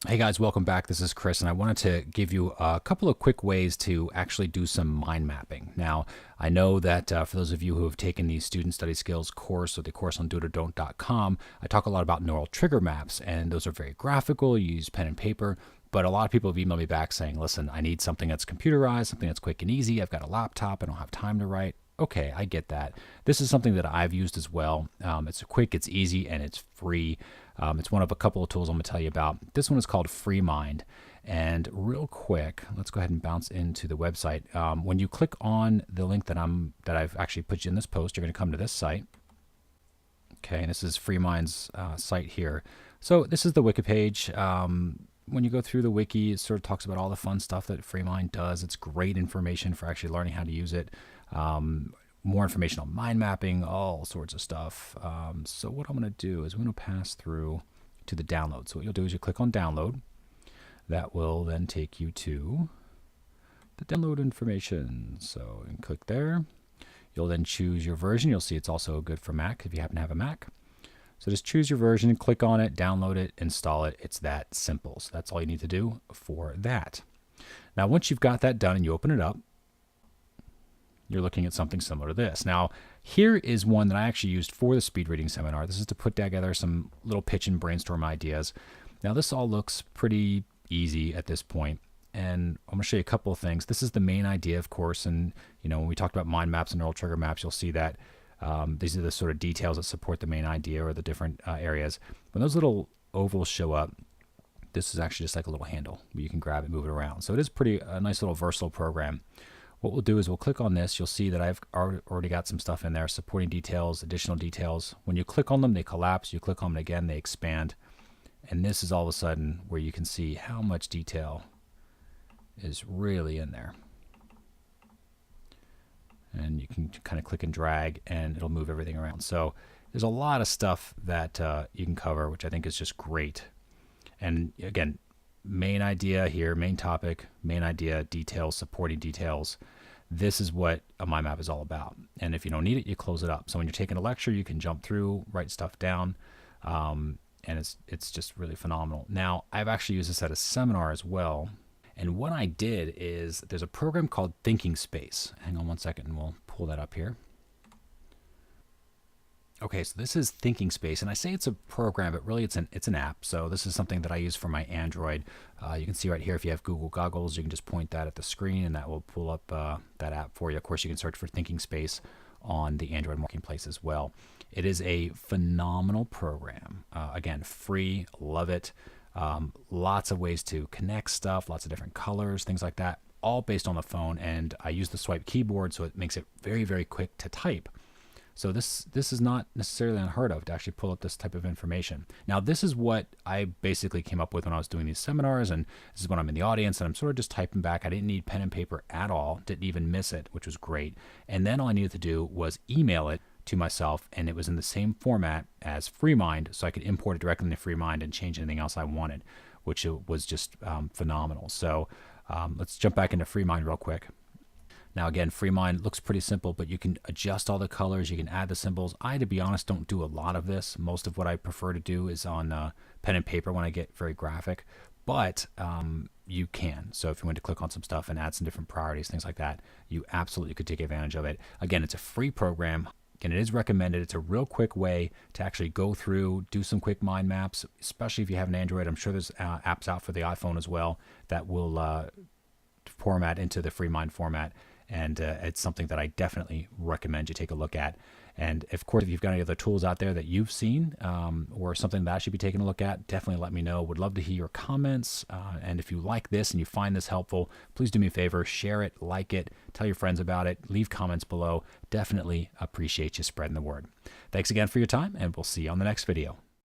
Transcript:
Hey guys, welcome back. This is Chris, and I wanted to give you a couple of quick ways to actually do some mind mapping. Now, I know that for those of you who have taken the Student Study Skills course or the course on doitorDon't.com, I talk a lot about neural trigger maps, and those are very graphical. You use pen and paper, but a lot of people have emailed me back saying, listen, I need something that's computerized, something that's quick and easy. I've got a laptop, I don't have time to write. Okay, I get that. This is something that I've used as well. It's quick, it's easy, and it's free. It's one of a couple of tools I'm going to tell you about. This one is called FreeMind. And real quick, let's go ahead and bounce into the website. When you click on the link that I've actually put you in this post, you're going to come to this site. Okay, and this is FreeMind's site here. So this is the wiki page. When you go through the wiki, it sort of talks about all the fun stuff that FreeMind does. It's great information for actually learning how to use it. More information on mind mapping, all sorts of stuff. So what I'm going to do is I'm going to pass through to the download. So what you'll do is you click on download. That will then take you to the download information. So you click there. You'll then choose your version. You'll see it's also good for Mac if you happen to have a Mac. So just choose your version, click on it, download it, install it. It's that simple. So that's all you need to do for that. Now, once you've got that done and you open it up, you're looking at something similar to this. Now, here is one that I actually used for the speed reading seminar. This is to put together some little pitch and brainstorm ideas. Now, this all looks pretty easy at this point, and I'm going to show you a couple of things. This is the main idea, of course, and when we talked about mind maps and neural trigger maps, you'll see that these are the sort of details that support the main idea or the different areas. When those little ovals show up, this is actually just like a little handle where you can grab it, move it around. So it is a nice little versatile program. What we'll do is we'll click on this. You'll see that I've already got some stuff in there, supporting details, additional details. When you click on them, they collapse. You click on them again, they expand. And this is all of a sudden where you can see how much detail is really in there. And you can kind of click and drag, and it'll move everything around. So there's a lot of stuff that you can cover, which I think is just great. And again, main idea here, main topic, main idea, details, supporting details. This is what a mind map is all about. And if you don't need it, you close it up. So when you're taking a lecture, you can jump through, write stuff down, and it's just really phenomenal. Now, I've actually used this at a seminar as well. And what I did is there's a program called Thinking Space. Hang on one second, and we'll pull that up here. Okay, so this is Thinking Space, and I say it's a program, but really it's an app. So this is something that I use for my Android. You can see right here, if you have Google Goggles, you can just point that at the screen, and that will pull up that app for you. Of course, you can search for Thinking Space on the Android marketplace as well. It is a phenomenal program. Again, free, love it. Lots of ways to connect stuff, lots of different colors, things like that, all based on the phone. And I use the swipe keyboard, so it makes it very, very quick to type. So this is not necessarily unheard of to actually pull up this type of information. Now, this is what I basically came up with when I was doing these seminars, and this is when I'm in the audience, and I'm sort of just typing back. I didn't need pen and paper at all, didn't even miss it, which was great. And then all I needed to do was email it to myself, and it was in the same format as FreeMind, so I could import it directly into FreeMind and change anything else I wanted, which was just phenomenal. So let's jump back into FreeMind real quick. Now again, FreeMind looks pretty simple, but you can adjust all the colors, you can add the symbols. I, to be honest, don't do a lot of this. Most of what I prefer to do is on pen and paper when I get very graphic, but you can. So if you want to click on some stuff and add some different priorities, things like that, you absolutely could take advantage of it. Again, it's a free program. And it is recommended. It's a real quick way to actually go through, do some quick mind maps, especially if you have an Android. I'm sure there's apps out for the iPhone as well that will format into the FreeMind format. And it's something that I definitely recommend you take a look at. And of course, if you've got any other tools out there that you've seen or something that I should be taking a look at, definitely let me know. Would love to hear your comments. And if you like this and you find this helpful, please do me a favor, share it, like it, tell your friends about it, leave comments below. Definitely appreciate you spreading the word. Thanks again for your time, and we'll see you on the next video.